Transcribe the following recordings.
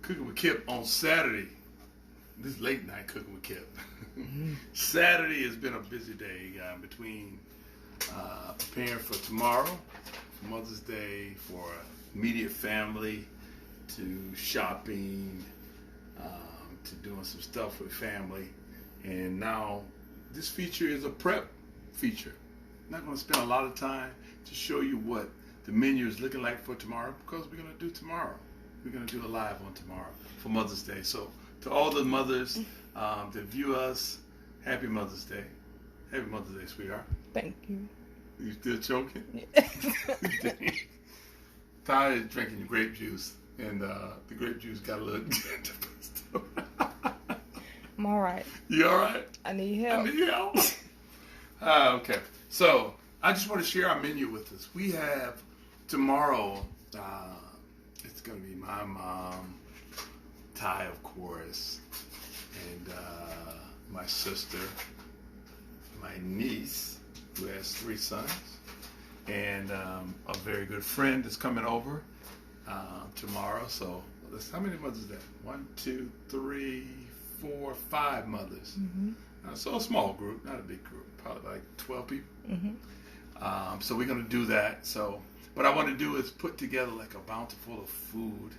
Cooking with Kip on Saturday. This is late night Cooking with Kip. Saturday has been a busy day between preparing for tomorrow, Mother's Day, for immediate family, to shopping, to doing some stuff with family. And now this feature is a prep feature. I'm not going to spend a lot of time to show you what the menu is looking like for tomorrow, because we're going to do tomorrow. We're going to do a live on tomorrow for Mother's Day. So to all the mothers that view us, happy Mother's Day. Happy Mother's Day, sweetheart. Thank you. You still choking? Ty is drinking grape juice, and the grape juice got a little different. I'm all right. You all right? I need help. I need help. Okay. So I just want to share our menu with us. We have tomorrow, it's going to be my mom, Ty, of course, and my sister, my niece, who has 3 sons, and a very good friend is coming over tomorrow. So how many mothers is that? 1, 2, 3, 4, 5 mothers. Mm-hmm. So a small group, not a big group, probably like 12 people. Mm-hmm. So we're going to do that. So what I want to do is put together like a bountiful of food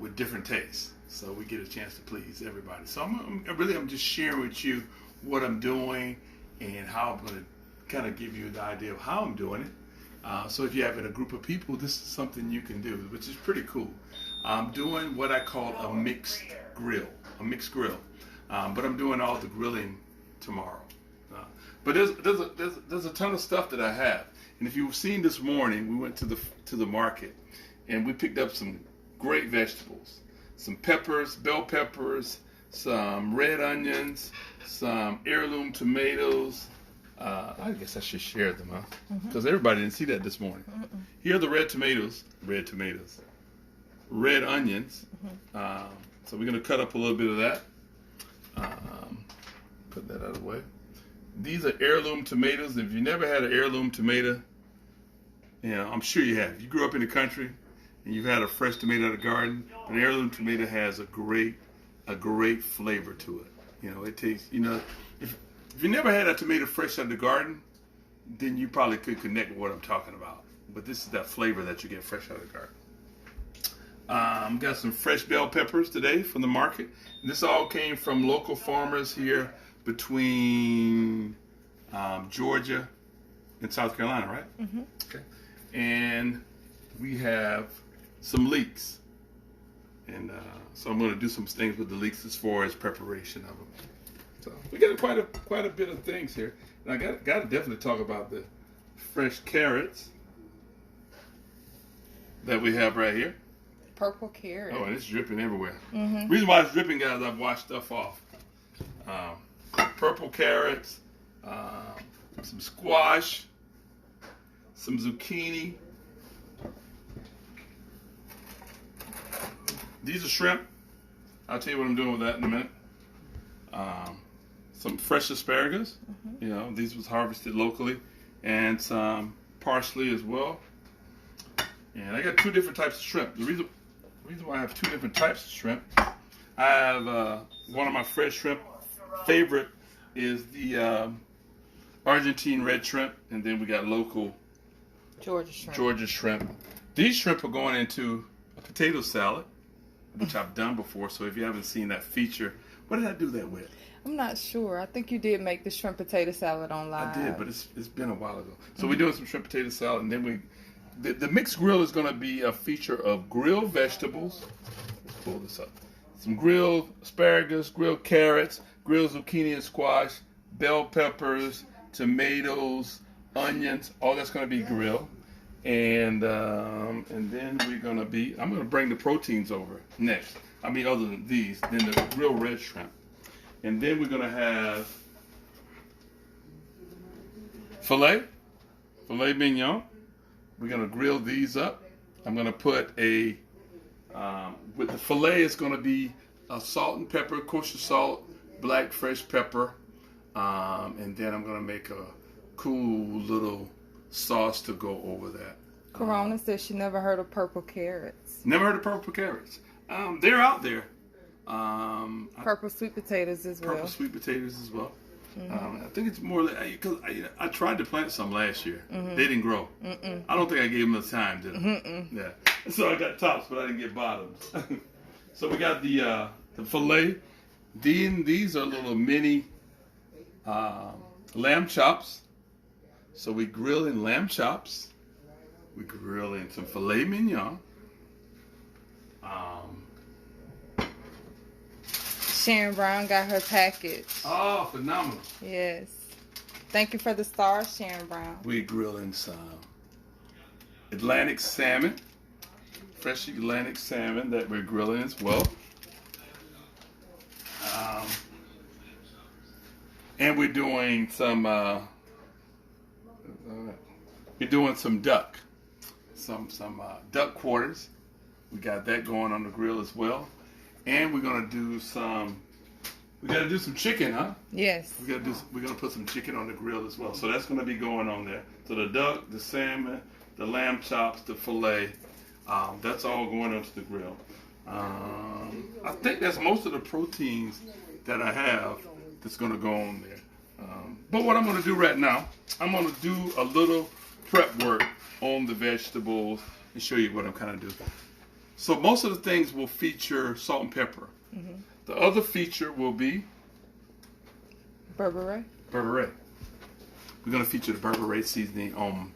with different tastes, so we get a chance to please everybody. So I'm just sharing with you what I'm doing and how I'm going to kind of give you the idea of how I'm doing it. So if you have a group of people, this is something you can do, which is pretty cool. I'm doing what I call a mixed grill. But I'm doing all the grilling tomorrow. But there's a ton of stuff that I have. And if you've seen this morning, we went to the market and we picked up some great vegetables, some peppers, bell peppers, some red onions, some heirloom tomatoes. I guess I should share them, huh? Because everybody didn't see that this morning. Here are the red tomatoes, red onions. So we're going to cut up a little bit of that. Put that out of the way. These are heirloom tomatoes. If you never had an heirloom tomato, I'm sure you have. You grew up in the country and you've had a fresh tomato out of the garden. An heirloom tomato has a great flavor to it. It tastes. If you never had a tomato fresh out of the garden, then you probably could connect with what I'm talking about. But this is that flavor that you get fresh out of the garden. Got some fresh bell peppers today from the market. And this all came from local farmers here between Georgia and South Carolina, right? Mm-hmm. Okay. And we have some leeks. And so I'm going to do some things with the leeks as far as preparation of them. So we got quite a bit of things here. And I got to definitely talk about the fresh carrots that we have right here. Purple carrot. Oh, and it's dripping everywhere. Mm-hmm. Reason why it's dripping, guys, I've washed stuff off. Purple carrots, some squash, some zucchini. These are shrimp. I'll tell you what I'm doing with that in a minute. Some fresh asparagus. Mm-hmm. These was harvested locally, and some parsley as well. And I got 2 different types of shrimp. The reason why I have 2 different types of shrimp, I have one of my fresh shrimp favorite is the Argentine red shrimp, and then we got local Georgia shrimp. These shrimp are going into a potato salad, which I've done before. So if you haven't seen that feature, what did I do that with? I'm not sure. I think you did make the shrimp potato salad on live. I did, but it's been a while ago. So we're doing some shrimp potato salad, and then the mixed grill is going to be a feature of grilled vegetables. Let's pull this up. Some grilled asparagus, grilled carrots, grilled zucchini and squash, bell peppers, tomatoes, onions. All that's going to be grilled. And then I'm going to bring the proteins over next. Other than these, then the grilled red shrimp. And then we're going to have filet mignon. We're going to grill these up. I'm going to put with the filet, it's going to be a salt and pepper, kosher salt, black fresh pepper. And then I'm going to make a cool little sauce to go over that. Corona says she never heard of purple carrots. Never heard of purple carrots. They're out there. Purple sweet potatoes as well. Purple sweet potatoes as well. I think it's more because I tried to plant some last year. They didn't grow. I don't think I gave them the time, did I? Yeah. So I got tops, but I didn't get bottoms. So we got the filet. These are little mini lamb chops. So we grill in lamb chops. We grill in some filet mignon. Sharon Brown got her package. Oh, phenomenal. Yes. Thank you for the stars, Sharon Brown. We grill in some Atlantic salmon. Fresh Atlantic salmon that we're grilling as well. And we're doing some duck. Some duck quarters. We got that going on the grill as well. And we're gonna do some. We gotta do some chicken, huh? Yes. We're gonna put some chicken on the grill as well. So that's gonna be going on there. So the duck, the salmon, the lamb chops, the filet. That's all going onto the grill. I think that's most of the proteins that I have that's gonna go on there. But what I'm gonna do right now, I'm gonna do a little prep work on the vegetables and show you what I'm kind of doing. So most of the things will feature salt and pepper. The other feature will be Berbere. Berbere. We're going to feature the Berbere seasoning on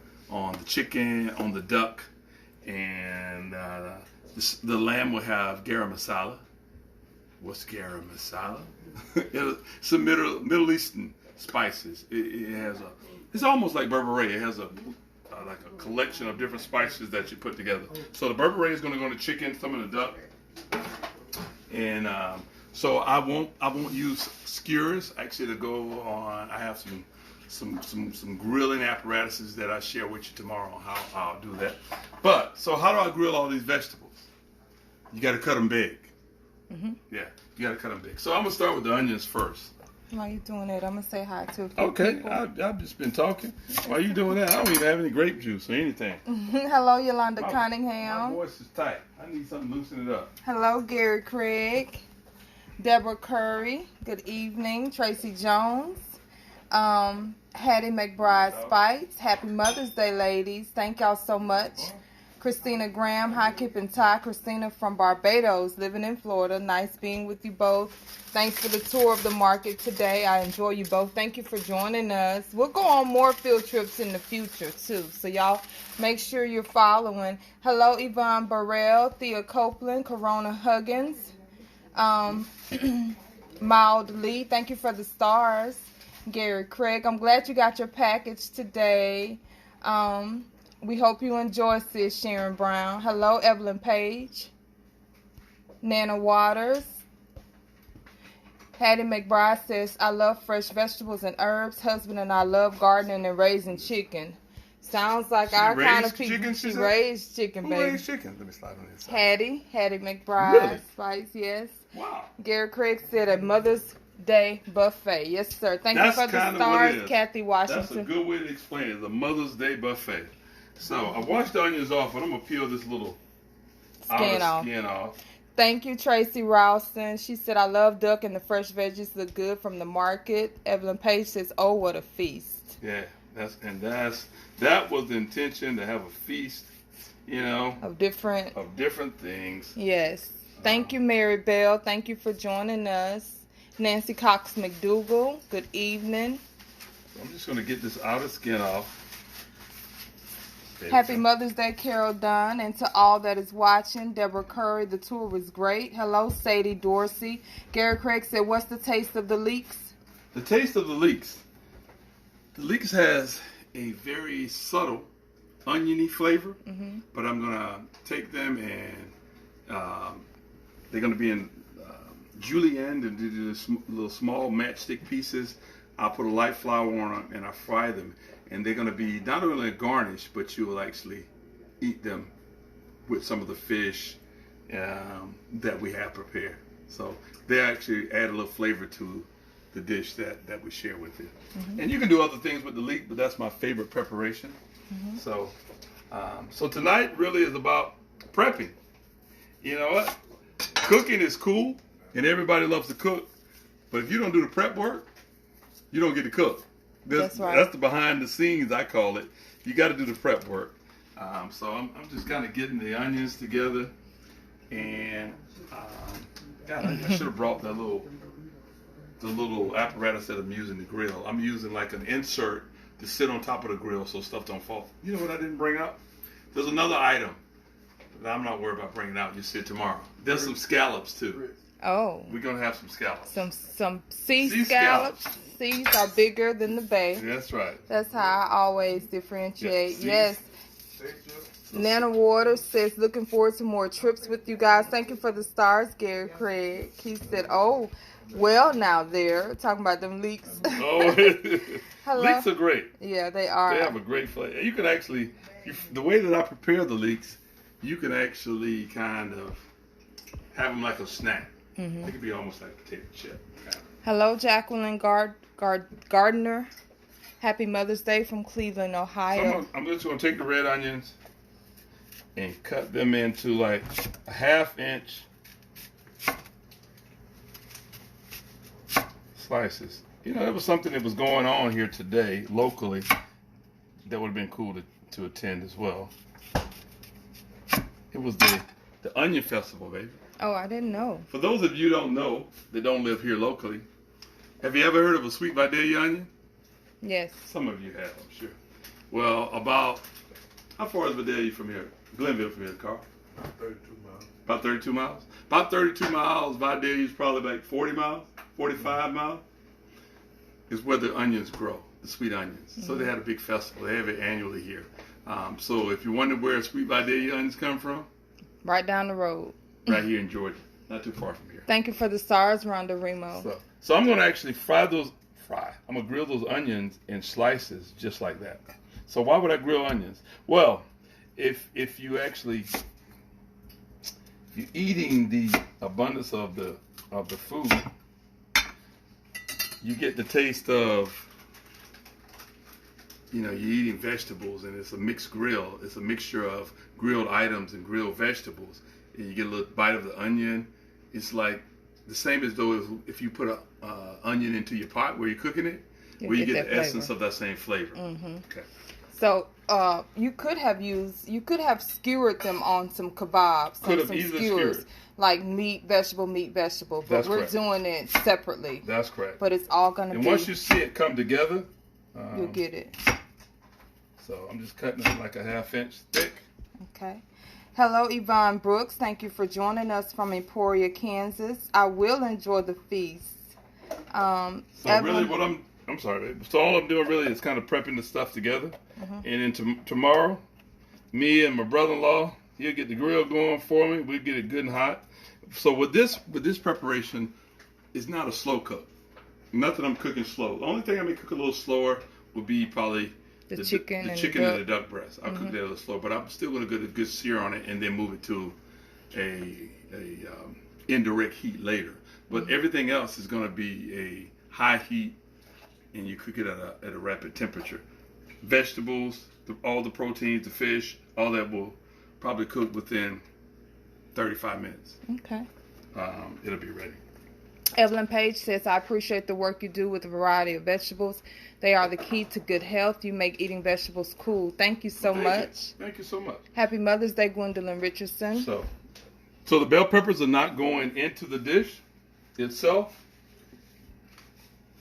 the chicken, on the duck, and the lamb will have garam masala. What's garam masala? It's some Middle Eastern spices. It's almost like Berbere. It has like a collection of different spices that you put together. So the Berbere is going to go on the chicken, some of the duck, and so I won't use skewers actually to go on. I have some grilling apparatuses that I share with you tomorrow on how I'll do that. But so how do I grill all these vegetables? You got to cut them big. Yeah, you got to cut them big. So I'm gonna start with the onions first. While you doing that, I'm gonna say hi to a few Okay, people. I've just been talking. While you doing that, I don't even have any grape juice or anything. Hello, Yolanda My Cunningham. voice is tight. I need something to loosen it up. Hello, Gary Craig. Deborah Curry. Good evening. Tracy Jones. Hattie McBride Spites. Happy Mother's Day, ladies. Thank y'all so much. Christina Graham. Hi, Kip and Ty. Christina from Barbados, living in Florida. Nice being with you both. Thanks for the tour of the market today. I enjoy you both. Thank you for joining us. We'll go on more field trips in the future, too. So y'all make sure you're following. Hello, Yvonne Burrell, Thea Copeland, Corona Huggins, Mild Lee. Thank you for the stars. Gary Craig. I'm glad you got your package today. We hope you enjoy, sis Sharon Brown. Hello, Evelyn Page. Nana Waters. Hattie McBride says, I love fresh vegetables and herbs. Husband and I love gardening and raising chicken. Sounds like our kind of people. Chicken, she raised chicken, Who baby. raised chicken? Let me slide on this side. Hattie McBride. Really? Spice, yes. Wow. Gary Craig said a Mother's Day buffet. Yes, sir. Thank you for the stars, Kathy Washington. That's a good way to explain it. The Mother's Day buffet. So I washed the onions off, but I'm going to peel this little skin off. Thank you, Tracy Ralston. She said, I love duck and the fresh veggies look good from the market. Evelyn Page says, oh, what a feast. Yeah, that was the intention, to have a feast, Of different things. Yes. Thank you, Mary Bell. Thank you for joining us. Nancy Cox McDougal, good evening. I'm just going to get this outer skin off. Happy Mother's Day, Carol Dunn. And to all that is watching, Deborah Curry, the tour was great. Hello, Sadie Dorsey. Gary Craig said, what's the taste of the leeks? The taste of the leeks. The leeks has a very subtle, oniony flavor. But I'm going to take them and they're going to be in julienne and do this little small matchstick pieces. I'll put a light flour on them and I fry them. And they're going to be not only a garnish, but you will actually eat them with some of the fish that we have prepared. So they actually add a little flavor to the dish that we share with you. And you can do other things with the leek, but that's my favorite preparation. So tonight really is about prepping. You know what? Cooking is cool, and everybody loves to cook. But if you don't do the prep work, you don't get to cook. That's right. That's the behind the scenes, I call it. You got to do the prep work. So I'm just kind of getting the onions together. And, God, I should have brought the little apparatus that I'm using to grill. I'm using like an insert to sit on top of the grill so stuff don't fall. You know what I didn't bring up? There's another item that I'm not worried about bringing out. You see it tomorrow. There's some scallops too. Oh. We're going to have some scallops. Some sea scallops. Seas are bigger than the bay. That's right. That's how I always differentiate. Yeah, yes. Nana Waters says, looking forward to more trips with you guys. Thank you for the stars, Gary Craig. He said, oh, well, now they're talking about them leeks. Oh, Hello? leeks are great. Yeah, they are. They have a great flavor. You can actually, the way that I prepare the leeks, you can actually kind of have them like a snack. Mm-hmm. They could be almost like a potato chip. Hello, Jacqueline Gardner. Happy Mother's Day from Cleveland, Ohio. So I'm just going to take the red onions and cut them into like a 1/2 inch slices. You know, there was something that was going on here today locally that would have been cool to attend as well. It was the Onion Festival, baby. Oh, I didn't know. For those of you who don't know, that don't live here locally, have you ever heard of a sweet Vidalia onion? Yes. Some of you have, I'm sure. Well, how far is Vidalia from here? Glenville from here, Carl? About 32 miles. About 32 miles? About 32 miles. Vidalia is probably like 40 miles, 45 miles. Is where the onions grow, the sweet onions. Mm-hmm. So they had a big festival. They have it annually here. So if you wonder where sweet Vidalia onions come from, right down the road. Right here in Georgia. Not too far from here. Thank you for the stars, Rhonda Remo. So I'm going to actually I'm going to grill those onions in slices just like that. So why would I grill onions? Well, if you're eating the abundance of the food, you get the taste of, you're eating vegetables, and it's a mixed grill. It's a mixture of grilled items and grilled vegetables. And you get a little bite of the onion. It's like the same as though if you put a onion into your pot where you're cooking it, where you get the essence of that same flavor. Mm-hmm. Okay. So you could have skewered them on some kebabs, some skewers, like meat, vegetable. But That's we're correct. doing it separately. That's correct. But it's all gonna be. And once you see it come together, you'll get it. So I'm just cutting it like a 1/2 inch thick. Okay. Hello, Yvonne Brooks. Thank you for joining us from Emporia, Kansas. I will enjoy the feast. So really, I'm sorry, babe. So all I'm doing really is kind of prepping the stuff together, and then tomorrow, me and my brother-in-law, he'll get the grill going for me. We'll get it good and hot. So with this preparation, it's not a slow cook. Nothing I'm cooking slow. The only thing I may cook a little slower would be probably the chicken and the duck breast. I'll cook that a little slow, but I'm still going to get a good sear on it and then move it to a indirect heat later. But everything else is going to be a high heat, and you cook it at a rapid temperature. Vegetables, all the proteins, the fish, all that will probably cook within 35 minutes. Okay. It'll be ready. Evelyn Page says, I appreciate the work you do with a variety of vegetables. They are the key to good health. You make eating vegetables cool. Thank you so much. Thank you so much. Happy Mother's Day, Gwendolyn Richardson. So the bell peppers are not going into the dish itself.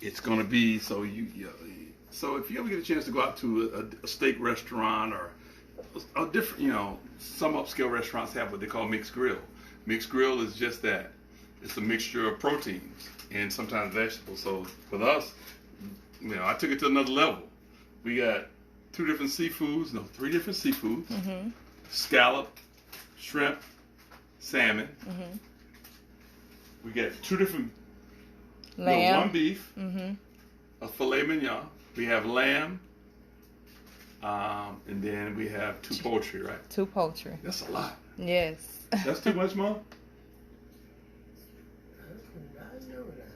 It's going to be, so if you ever get a chance to go out to a steak restaurant or a different, some upscale restaurants have what they call mixed grill. Mixed grill is just that. It's a mixture of proteins and sometimes vegetables. So with us, I took it to another level. We got 3 different seafoods. Mm-hmm. Scallop, shrimp, salmon. Mm-hmm. We got 2 different lamb. 1 beef, a filet mignon. We have lamb, and then we have 2 poultry, right? 2 poultry. That's a lot. Yes. That's too much, Mom?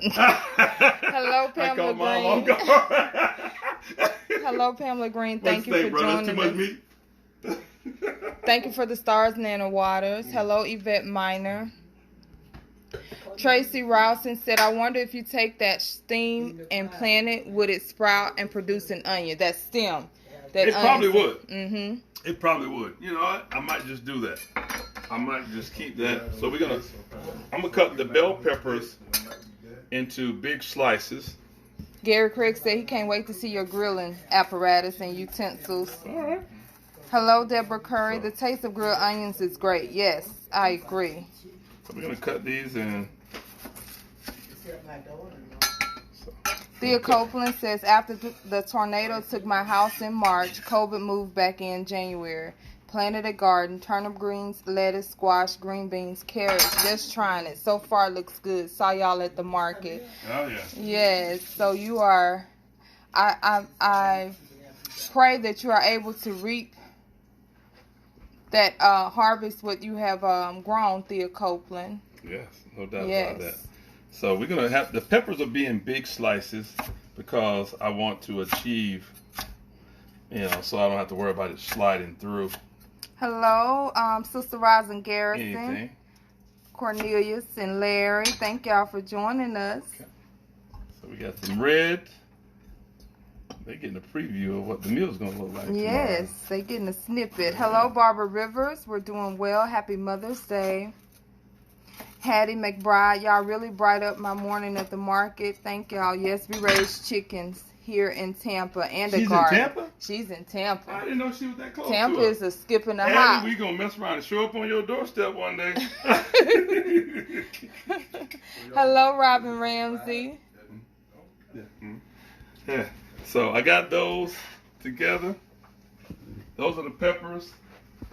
Hello, Pamela Green. Hello, Pamela Green. Thank you for joining us. That's too much meat. Thank you for the stars, Nana Waters. Hello, Yvette Minor. Tracy Rawson said, I wonder if you take that stem and plant it, would it sprout and produce an onion? That stem. That It probably would. Mm-hmm. It probably would. You know what? I might just do that. I might just keep that. So I'm gonna cut the bell peppers into big slices. Gary Craig said he can't wait to see your grilling apparatus and utensils. All right. Hello, Deborah Curry. The taste of grilled onions is great. Yes, I agree. So we're gonna cut these in. Thea Copeland says, after the tornado took my house in March, COVID moved back in January. Planted a garden, turnip greens, lettuce, squash, green beans, carrots. Just trying it. So far, looks good. Saw y'all at the market. Oh yeah. Yes. So you are. I pray that you are able to reap that harvest what you have grown, Thea Copeland. Yes, no doubt about that. So we're gonna have the peppers will be in big slices because I want to achieve, so I don't have to worry about it sliding through. Hello, Sister Rosin Garrison, Anything. Cornelius, and Larry. Thank y'all for joining us. Okay. So we got some red. They're getting a preview of what the meal's gonna look like. Yes, they're getting a snippet. Hello, Barbara Rivers. We're doing well. Happy Mother's Day. Hattie McBride, y'all really bright up my morning at the market. Thank y'all. Yes, we raised chickens here in Tampa and a garden. She's in Tampa? She's in Tampa. I didn't know she was that close. Tampa to is a skip and a Hattie, hop. we gonna mess around and show up on your doorstep one day. Hello, Robin Ramsey. Yeah. So I got those together. Those are the peppers.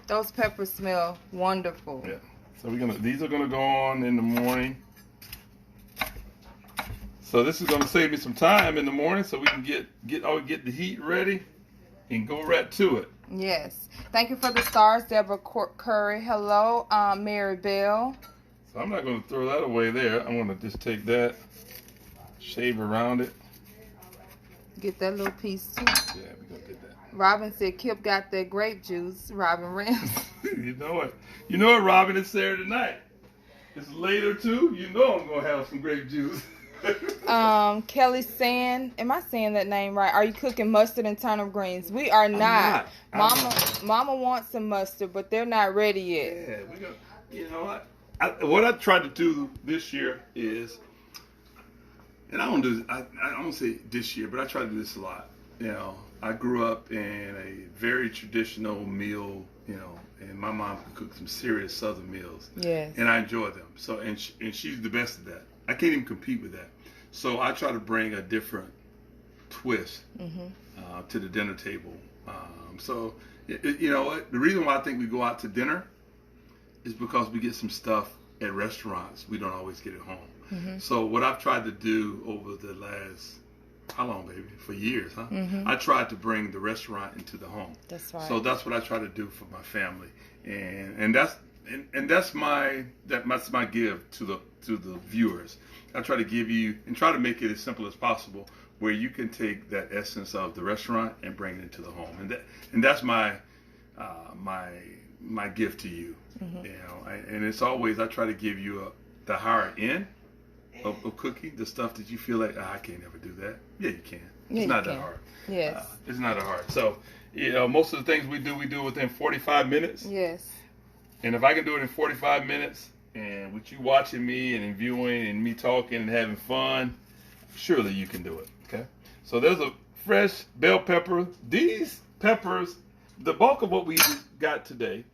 Those peppers smell wonderful. Yeah. So these are gonna go on in the morning. So this is gonna save me some time in the morning, so we can get the heat ready and go right to it. Yes. Thank you for the stars, Deborah Curry. Hello, Mary Bell. So I'm not gonna throw that away there. I'm gonna just take that, shave around it. Get that little piece too. Yeah, we're gonna get that. Robin said Kip got that grape juice. Robin Ramsey. You know it. You know it, Robin. It's Saturday night. It's later too. You know I'm gonna have some grape juice. Kelly Sand. Am I saying that name right? Are you cooking mustard and turnip greens? We are not. Mama wants some mustard, but they're not ready yet. Yeah, we go. You know what I tried to do this year is, and I don't say this year, but I try to do this a lot. I grew up in a very traditional meal, and my mom could cook some serious Southern meals. Yes. And I enjoy them. So, and she's the best at that. I can't even compete with that. So I try to bring a different twist to the dinner table. So, the reason why I think we go out to dinner is because we get some stuff at restaurants we don't always get at home. Mm-hmm. So what I've tried to do over the last, how long, baby? For years, huh? Mm-hmm. I tried to bring the restaurant into the home. That's right. So that's what I try to do for my family, and that's my give to the viewers. I try to give you and try to make it as simple as possible, where you can take that essence of the restaurant and bring it into the home, and that's my gift to you. Mm-hmm. And it's always I try to give you the higher end of cooking, the stuff that you feel like I can't ever do that. Yeah, you can. It's not that hard. Yes. It's not that hard. So, most of the things we do within 45 minutes. Yes. And if I can do it in 45 minutes, and with you watching me and viewing and me talking and having fun, surely you can do it. Okay. So there's a fresh bell pepper. These peppers, the bulk of what we got today,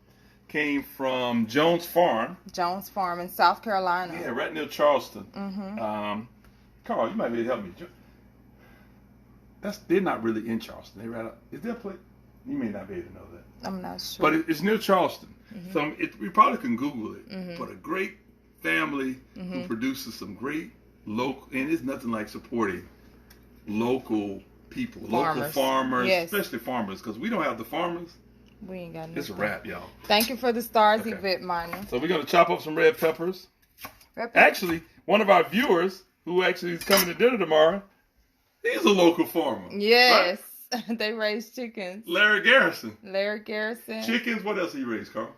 came from Jones Farm. Jones Farm in South Carolina. Yeah, right near Charleston. Mm-hmm. Carl, you might be able to help me. They're not really in Charleston. They right out. Is there a place? You may not be able to know that. I'm not sure. But it's near Charleston. Mm-hmm. So we probably can Google it. Mm-hmm. But a great family who produces some great local, and it's nothing like supporting local people, local farmers, especially farmers, because we don't have the farmers. We ain't got nothing. It's a wrap, y'all. Thank you for the stars, Yvette Minor. So we're going to chop up some red peppers. Actually, one of our viewers, who actually is coming to dinner tomorrow, he's a local farmer. Yes. Right? They raise chickens. Larry Garrison. Chickens. What else he raised, Carl?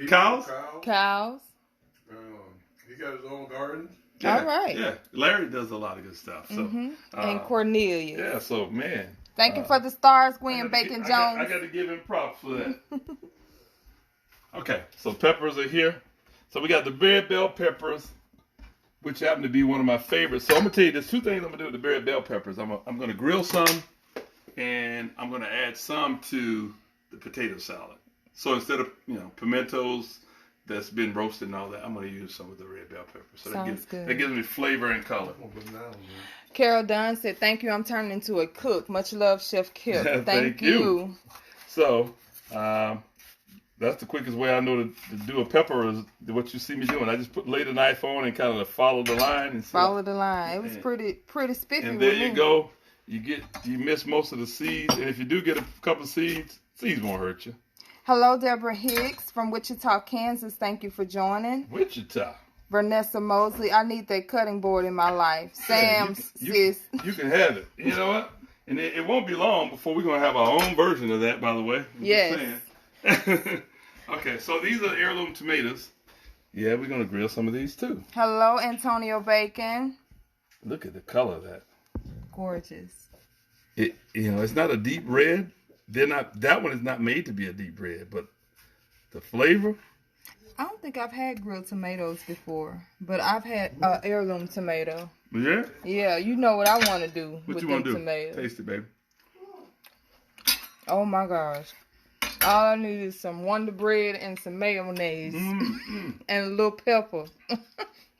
Cows. He's got his own garden. Yeah, All right. Yeah, Larry does a lot of good stuff. So, And Cornelius. yeah, so man. Thank you for the stars, I Gwen gotta Bacon gi- Jones. I got to give him props for that. Okay, so peppers are here. So we got the berry bell peppers, which happen to be one of my favorites. So I'm gonna tell you, there's two things I'm gonna do with the berry bell peppers. I'm gonna grill some, and I'm gonna add some to the potato salad. So instead of pimentos that's been roasted and all that, I'm gonna use some of the red bell peppers. So Sounds good. That gives me flavor and color. Carol Dunn said, "Thank you. I'm turning into a cook. Much love, Chef Kip." Thank Thank you. you. So that's the quickest way I know to do a pepper is what you see me doing. I just lay the knife on and kind of follow the line and Follow the line. It was pretty spiffy. And with there you me. go. You miss most of the seeds, and if you do get a couple of seeds won't hurt you. Hello, Deborah Hicks from Wichita, Kansas. Thank you for joining. Wichita. Vanessa Mosley, I need that cutting board in my life. Sam, sis. You can have it. You know what? And it won't be long before we're going to have our own version of that, by the way. I'm Yes. just saying. Okay, so these are heirloom tomatoes. Yeah, we're going to grill some of these too. Hello, Antonio Bacon. Look at the color of that. Gorgeous. It's not a deep red. That one is not made to be a deep red, but the flavor. I don't think I've had grilled tomatoes before, but I've had heirloom tomato. Yeah? Yeah, you know what I want to do What with you them want to do? tomatoes. Taste it, baby. Oh my gosh. All I need is some Wonder Bread and some mayonnaise and a little pepper.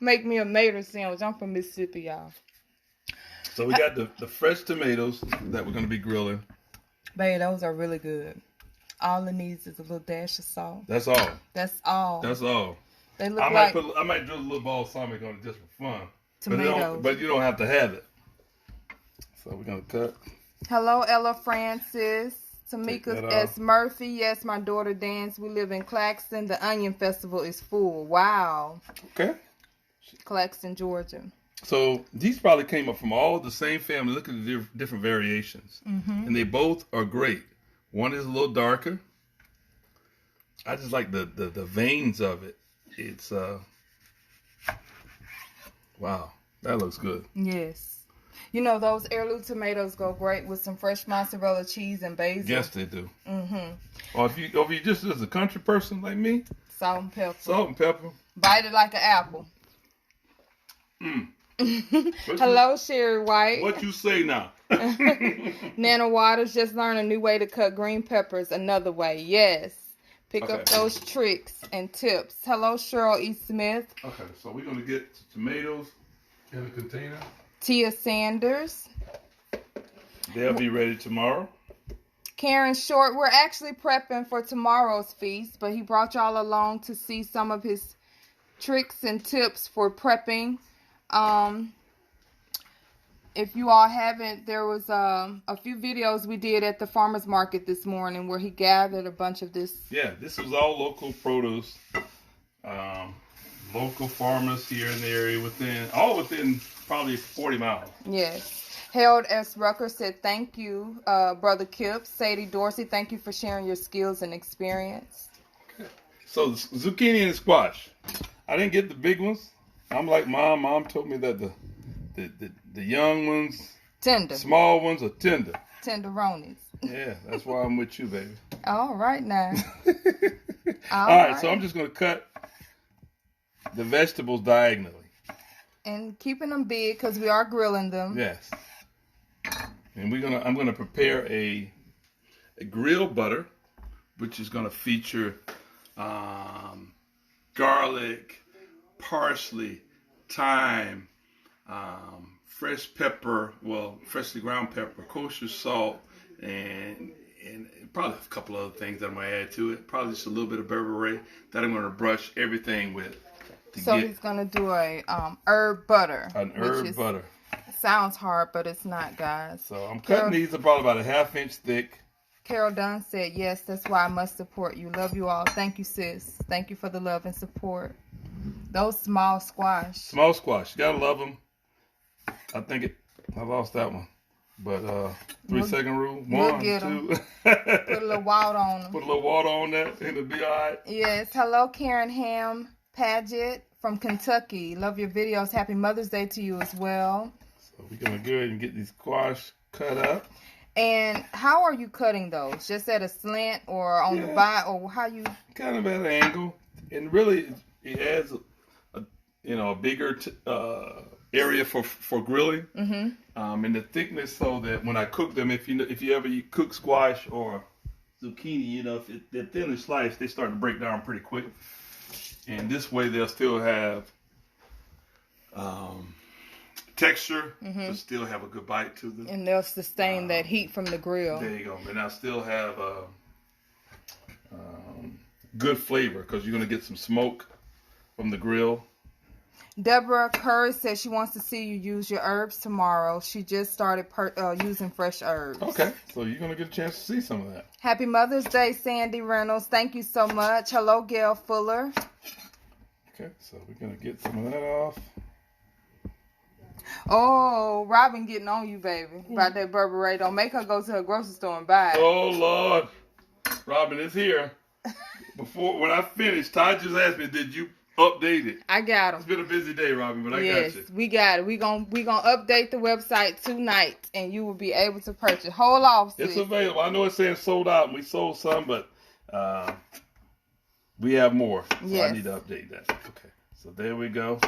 Make me a mater sandwich. I'm from Mississippi, y'all. So we got the fresh tomatoes that we're going to be grilling. Babe, those are really good. All it needs is a little dash of salt. That's all. That's all. That's all. They look I like might drill a little balsamic on it just for fun. tomatoes. But you don't have to have it. So we're going to cut. Hello, Ella Francis. Take that Tamika off. S. Murphy. Yes, my daughter danced. We live in Claxton. The Onion Festival is full. Wow. Okay. Claxton, Georgia. So these probably came up from all the same family. Look at the different variations. And they both are great. One is a little darker. I just like the veins of it. It's, wow, that looks good. Yes. You know, those heirloom tomatoes go great with some fresh mozzarella cheese and basil. Yes, they do. Mm-hmm. Or if you just as a country person like me, Salt and pepper. salt and pepper. Bite it like an apple. Hello, Sherry White. What you say now? Nana Waters just learned a new way to cut green peppers another way. Yes. Pick up Okay. those tricks and tips. Hello, Cheryl E. Smith. Okay, so we're gonna get tomatoes. In a container. Tia Sanders. They'll be ready tomorrow. Karen Short. We're actually prepping for tomorrow's feast, but he brought y'all along to see some of his tricks and tips for prepping. If you all haven't, there was a few videos we did at the farmer's market this morning where he gathered a bunch of this. Yeah, this was all local produce. Local farmers here in the area within probably 40 miles. Yes. Harold S. Rucker said, thank you, Brother Kip. Sadie Dorsey, thank you for sharing your skills and experience. So zucchini and squash. I didn't get the big ones. I'm like Mom. Mom told me that the young ones, Tender. small ones are tender. Tenderonis. Yeah, that's why I'm with you, baby. All right now. All right, so I'm just going to cut the vegetables diagonally. And keeping them big because we are grilling them. Yes. And I'm gonna prepare a grilled butter, which is gonna feature garlic, parsley, thyme, fresh pepper, freshly ground pepper, kosher salt, and probably a couple other things that I'm gonna add to it. Probably just a little bit of beurre that I'm gonna brush everything with. So he's gonna do a herb butter. An herb butter. Sounds hard, but it's not, guys. So I'm cutting these about a ½ inch thick. Carol Dunn said, yes, that's why I must support you. Love you all. Thank you, sis. Thank you for the love and support. Those small squash. Small squash. You gotta love them. I lost that one. But 3-second rule. We'll 1, get 2. Put a little water on them. Put a little water on that and it'll be all right. Yes. Hello, Karen Ham Paget from Kentucky. Love your videos. Happy Mother's Day to you as well. So we're gonna go ahead and get these squash cut up. And how are you cutting those? Just at a slant or on the bite, or how you? Kind of at an angle, and really it adds a bigger area for grilling. Mm-hmm. And the thickness, so that when I cook them, if you ever cook squash or zucchini, if they're thinly sliced, they start to break down pretty quick. And this way they'll still have texture, but still have a good bite to them. And they'll sustain that heat from the grill. There you go. And I'll still have good flavor because you're going to get some smoke from the grill. Deborah Curry says she wants to see you use your herbs tomorrow. She just started using fresh herbs. Okay, so you're going to get a chance to see some of that. Happy Mother's Day, Sandy Reynolds. Thank you so much. Hello, Gail Fuller. Okay, so we're going to get some of that off. Oh, Robin getting on you, baby, about that Burberry. Don't make her go to her grocery store and buy it. Oh, Lord. Robin is here. When I finish, Ty just asked me, did you update it? I got It's them. been a busy day, Robin, but I got Yes, you. we got it. We gonna update the website tonight, and you will be able to purchase. Hold off, sis. It's available. I know it's saying sold out, and we sold some, but we have more. So Yes. I need to update that. Okay, so there we go.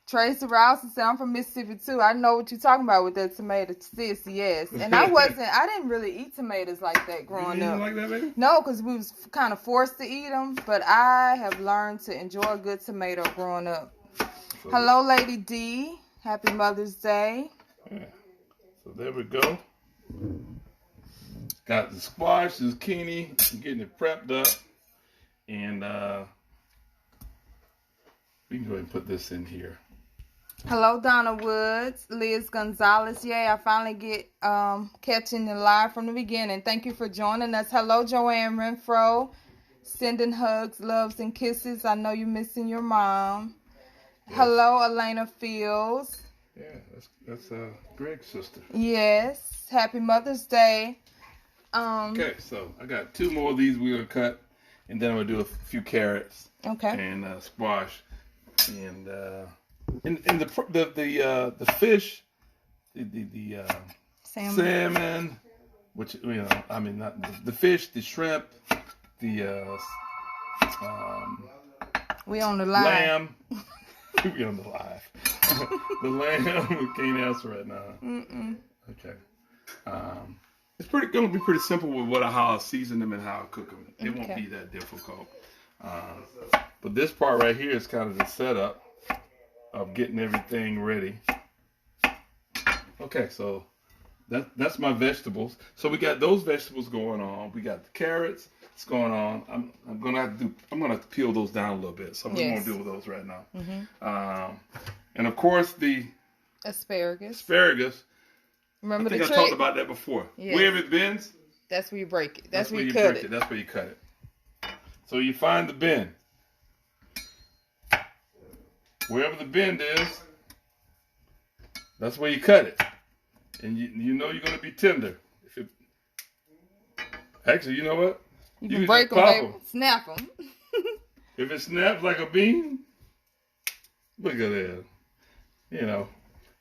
Tracy Rouse said, I'm from Mississippi too. I know what you're talking about with that tomato, sis, yes. And I didn't really eat tomatoes like that growing You up. didn't like that, baby? No, because we was kind of forced to eat them, but I have learned to enjoy a good tomato growing up. So, Hello, Lady D. Happy Mother's Day. yeah. So there we go. Got the squash, zucchini, getting it prepped up. And we can go ahead and put this in here. Hello, Donna Woods, Liz Gonzalez. Yay, I finally get catching the live from the beginning. Thank you for joining us. Hello, Joanne Renfro. Sending hugs, loves, and kisses. I know you're missing your mom. Yes. Hello, Elena Fields. Yeah, that's Greg's sister. Yes. Happy Mother's Day. Okay, so I got two more of these we're gonna cut, and then I'm gonna do a few carrots Okay. and squash, and the fish, the salmon, which not the fish, the shrimp, the We on the line. lamb. We on the live. The lamb. We can't answer right now. Okay. It's going to be pretty simple with how I season them and how I cook them. It won't be that difficult. But this part right here is kind of the setup of getting everything ready. Okay, so that's my vegetables. So we got those vegetables going on. We got the carrots. It's going on. I'm gonna have to peel those down a little bit. So we won't deal with those right now. And of course the Asparagus. I Remember think the I trick? talked about that before. Yes. Wherever it bends, That's where you break it. That's where you break cut it. That's where you cut it. So you find the bend. Wherever the bend is, that's where you cut it. And you know you're going to be tender. Actually, you know what? You can break them, pop baby. Snap them. If it snaps like a bean, look at that.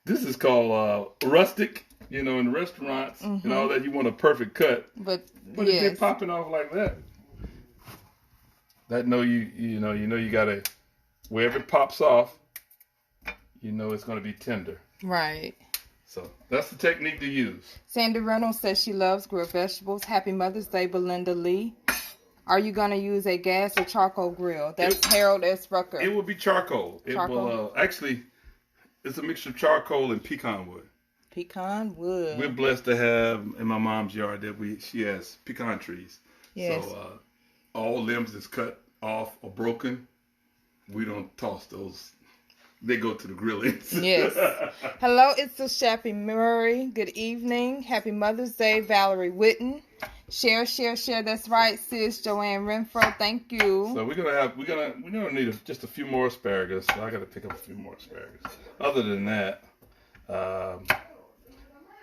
This is called rustic, in restaurants and all that. You want a perfect cut. But if they're popping off like that, you gotta, wherever it pops off, it's gonna be tender. Right. So that's the technique to use. Sandy Reynolds says she loves grilled vegetables. Happy Mother's Day, Belinda Lee. Are you gonna use a gas or charcoal grill? That's Harold S. Rucker. It will be charcoal. Charcoal? It will actually. It's a mixture of charcoal and pecan wood. Pecan wood. We're blessed to have in my mom's yard she has pecan trees. Yes. So all limbs that's cut off or broken, we don't toss those. They go to the grilling. Yes. Hello, it's the Shappy Murray. Good evening. Happy Mother's Day, Valerie Witten. Share. That's right, sis. Joanne Renfro. Thank you. So we're gonna need just a few more asparagus. So I got to pick up a few more asparagus. Other than that,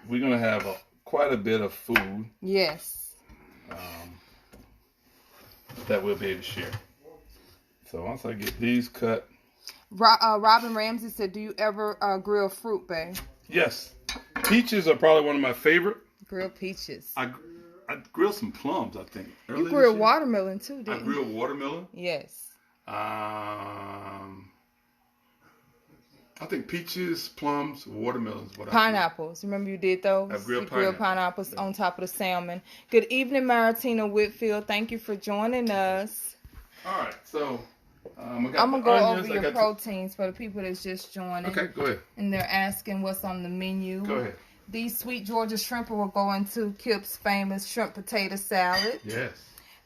we're gonna have quite a bit of food. Yes. That we'll be able to share. So once I get these cut. Robin Ramsey said, do you ever grill fruit, babe? Yes. Peaches are probably one of my favorite. Grill peaches. I grilled some plums, I think. You grilled watermelon too, didn't you? I grilled watermelon. Yes. I think peaches, plums, watermelons. Pineapples. Remember you did those? I grilled pineapples on top of the salmon. Good evening, Maritina Whitfield. Thank you for joining us. All right, so I'm gonna go over your proteins for the people that's just joining. Okay, go ahead. And they're asking what's on the menu. Go ahead. These Sweet Georgia shrimp will go into Kip's famous shrimp potato salad. Yes.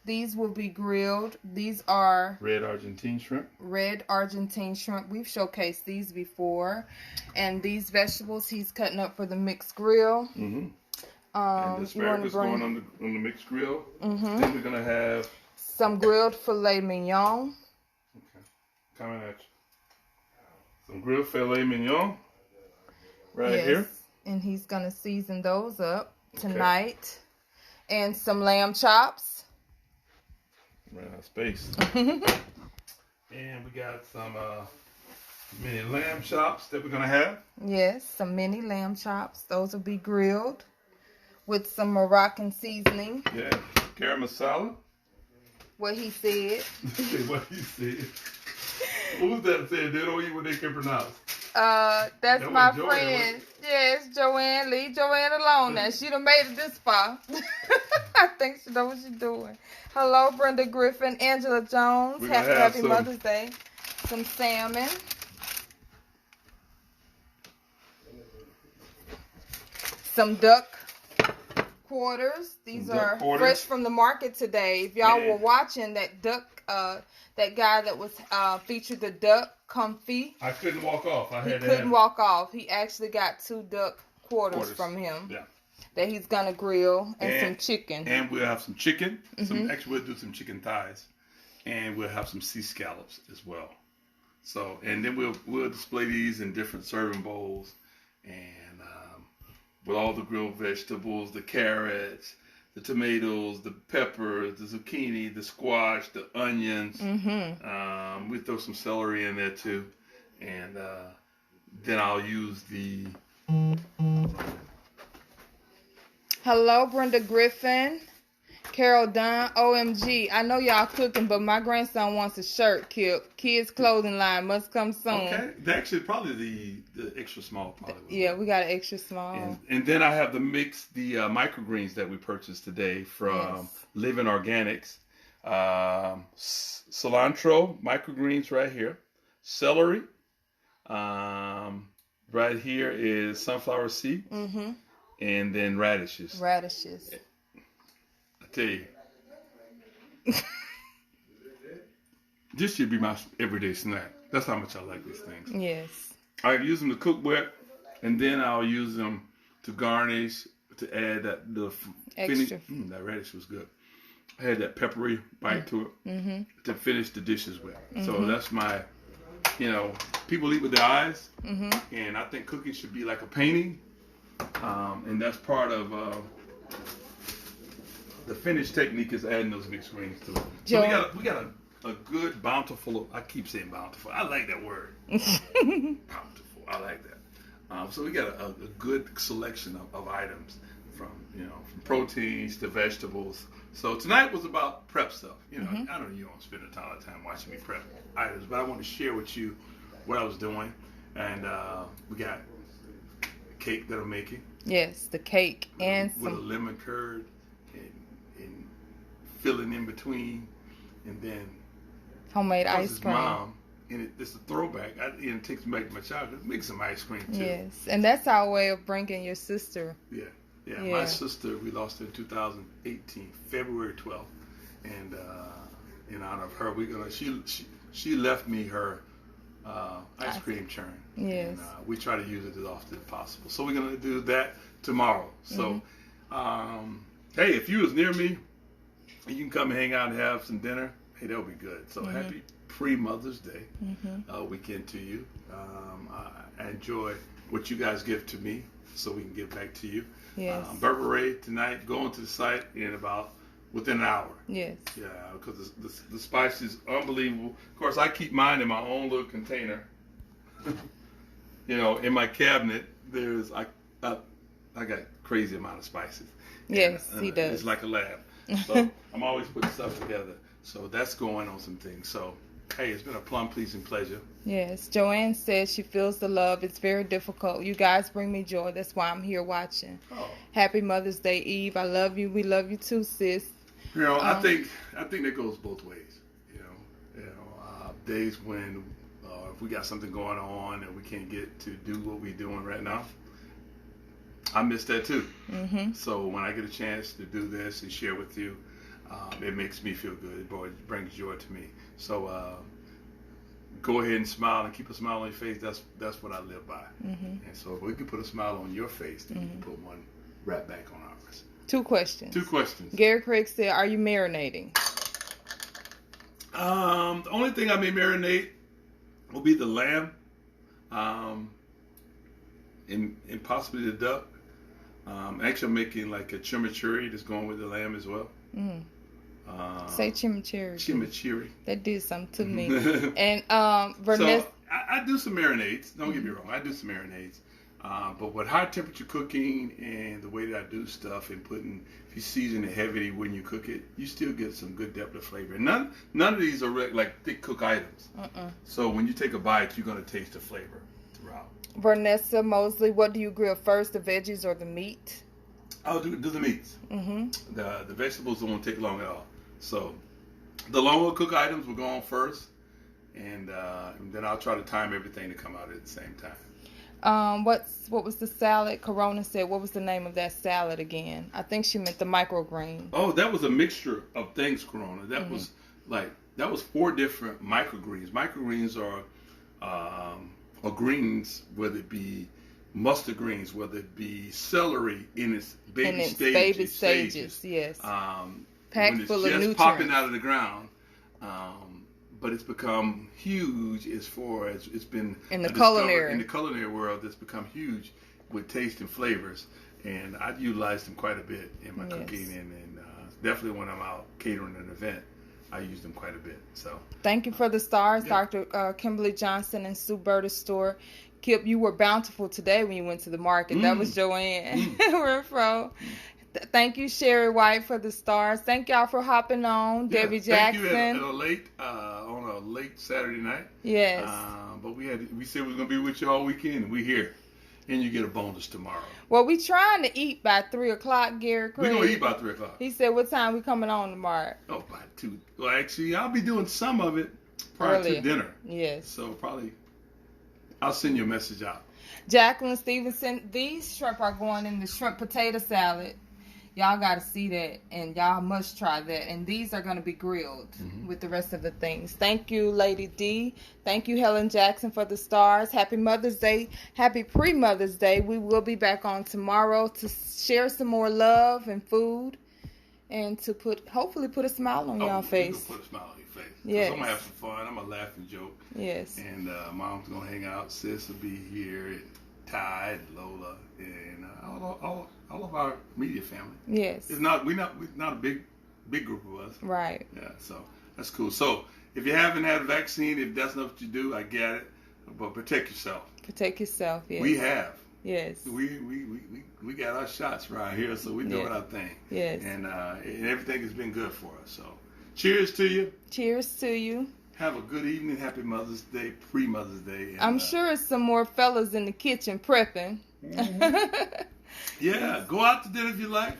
These will be grilled. These are red Argentine shrimp. Red Argentine shrimp. We've showcased these before. And these vegetables he's cutting up for the mixed grill. Mm-hmm. And the asparagus going on the mixed grill. Mm-hmm. Then we're gonna have some grilled filet mignon. Okay, coming at you. Some grilled filet mignon. Right here. And he's gonna season those up tonight. Okay. And some lamb chops. Ran out of space. And we got some mini lamb chops that we're gonna have. Yes, some mini lamb chops. Those will be grilled with some Moroccan seasoning. Yeah, garam masala. What he said. What he said. Who's that said they don't eat what they can pronounce? That's my friend. Yes, Joanne. Leave Joanne alone now. She done made it this far. I think she knows what she's doing. Hello, Brenda Griffin, Angela Jones. Happy Mother's Day. Some salmon. Some duck quarters. These are fresh from the market today. If y'all were watching that duck, that guy that was featured the duck confit. I couldn't walk off. He couldn't walk off. He actually got 2 duck quarters from him. Yeah. That he's gonna grill and some chicken. And we'll have some chicken. Actually, we'll do some chicken thighs, and we'll have some sea scallops as well. So, and then we'll display these in different serving bowls, and with all the grilled vegetables, the carrots, the tomatoes, the peppers, the zucchini, the squash, the onions. We throw some celery in there too, and then I'll use the. Hello, Brenda Griffin. Carol Dunn, OMG. I know y'all cooking, but my grandson wants a shirt, Kip. Kids clothing line must come soon. Okay. Actually, probably the extra small. Yeah, we got an extra small. And then I have the microgreens that we purchased today from Living Organics. Cilantro, microgreens right here. Celery. Right here is sunflower seed. And then radishes. I tell you, this should be my everyday snack. That's how much I like these things. Yes. I use them to cook with, and then I'll use them to garnish, to add the extra. That radish was good. I had that peppery bite to it to finish the dishes with. So that's my, people eat with their eyes, and I think cooking should be like a painting. And that's part of the finish technique is adding those mixed greens to it. So we got a good bountiful. I keep saying bountiful. I like that word. Bountiful. I like that. So we got a good selection of items from proteins to vegetables. So tonight was about prep stuff. I know you don't spend a ton of time watching me prep items, but I want to share with you what I was doing, and we got cake that I'm making. Yes, the cake and with a lemon curd and filling in between, and then homemade ice cream. Mom, and it's a throwback. It takes me back to my childhood. Make some ice cream too. Yes, and that's our way of bringing your sister. Yeah. My sister, we lost her in 2018, February 12th, and in honor of her, we're gonna. She left me her ice cream churn. Yes. And we try to use it as often as possible. So we're going to do that tomorrow. So, hey, if you was near me, you can come and hang out and have some dinner. Hey, that'll be good. So happy pre-Mother's Day weekend to you. I enjoy what you guys give to me so we can give back to you. Yes. Berberet tonight, going to the site in about within an hour. Yes. Yeah, because the spice is unbelievable. Of course, I keep mine in my own little container. In my cabinet, I got crazy amount of spices. Yes, And, he does. It's like a lab. So I'm always putting stuff together. So that's going on some things. So, hey, it's been a plum pleasing pleasure. Yes. Joanne says she feels the love. It's very difficult. You guys bring me joy. That's why I'm here watching. Oh. Happy Mother's Day, Eve. I love you. We love you too, sis. I think that goes both ways. Days when if we got something going on and we can't get to do what we're doing right now, I miss that too. Mm-hmm. So when I get a chance to do this and share with you, it makes me feel good. It brings joy to me. So go ahead and smile and keep a smile on your face. That's what I live by. Mm-hmm. And so if we can put a smile on your face, then you can put one right back on ours. 2 questions. 2 questions. Gary Craig said, "Are you marinating?" The only thing I may marinate will be the lamb, and possibly the duck. Actually, I'm making like a chimichurri that's going with the lamb as well. Mm. Say chimichurri. Chimichurri. That did something to me. And Vanessa. So I do some marinades. Don't get me wrong. I do some marinades. But with high temperature cooking and the way that I do stuff and if you season it heavily when you cook it, you still get some good depth of flavor. And none of these are like thick cook items. So when you take a bite, you're going to taste the flavor throughout. Vanessa Mosley, what do you grill first, the veggies or the meat? I'll do the meats. Mm-hmm. The vegetables don't take long at all. So the longer cook items will go on first, and then I'll try to time everything to come out at the same time. What was the salad? Corona said, what was the name of that salad again? I think she meant the microgreen. Oh, that was a mixture of things, Corona. That was 4 different microgreens. Microgreens are greens, whether it be mustard greens, whether it be celery in its baby stages. Yes. Packed full of just nutrients. popping out of the ground. But it's become huge as far as it's been in the culinary world. It's become huge with taste and flavors, and I utilize them quite a bit in my cooking, and definitely when I'm out catering an event, I use them quite a bit. So thank you for the stars, Dr. Kimberly Johnson and Sue Berta's store. Kip, you were bountiful today when you went to the market. That was Joanne Renfro. Thank you, Sherry White, for the stars. Thank y'all for hopping on. Debbie Jackson. Thank you on a late Saturday night. Yes. But we said we were gonna be with you all weekend, and we here, and you get a bonus tomorrow. Well, we trying to eat by 3:00, Gary Craig. We're gonna eat by 3:00. He said, "What time we coming on tomorrow?" Oh, by 2. Well, actually, I'll be doing some of it prior to dinner. Yes. So probably I'll send you a message out. Jacqueline Stevenson, these shrimp are going in the shrimp potato salad. Y'all got to see that, and y'all must try that. And these are going to be grilled with the rest of the things. Thank you, Lady D. Thank you, Helen Jackson, for the stars. Happy Mother's Day. Happy pre-Mother's Day. We will be back on tomorrow to share some more love and food, and to hopefully put a smile on y'all face. Put a smile on your face. Yes. I'm going to have some fun. I'm going to laugh and joke. Yes. And Mom's going to hang out. Sis will be here. And Ty and Lola and all of our media family. Yes. We're not a big group of us. Right. Yeah, so that's cool. So if you haven't had a vaccine, if that's not what you do, I get it. But protect yourself. Protect yourself, yes. We have. Yes. We got our shots right here, so we're doing our thing. Yes. And everything has been good for us. So cheers to you. Cheers to you. Have a good evening. Happy Mother's Day, pre-Mother's Day. And, I'm sure it's some more fellas in the kitchen prepping. Yeah, go out to dinner if you like.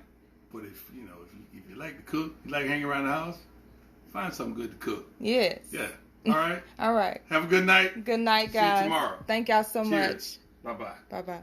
But if you like to cook, you like hanging around the house, find something good to cook. Yes. Yeah. All right. All right. Have a good night. Good night, guys. See you tomorrow. Thank y'all so Cheers. much. Bye-bye. Bye-bye.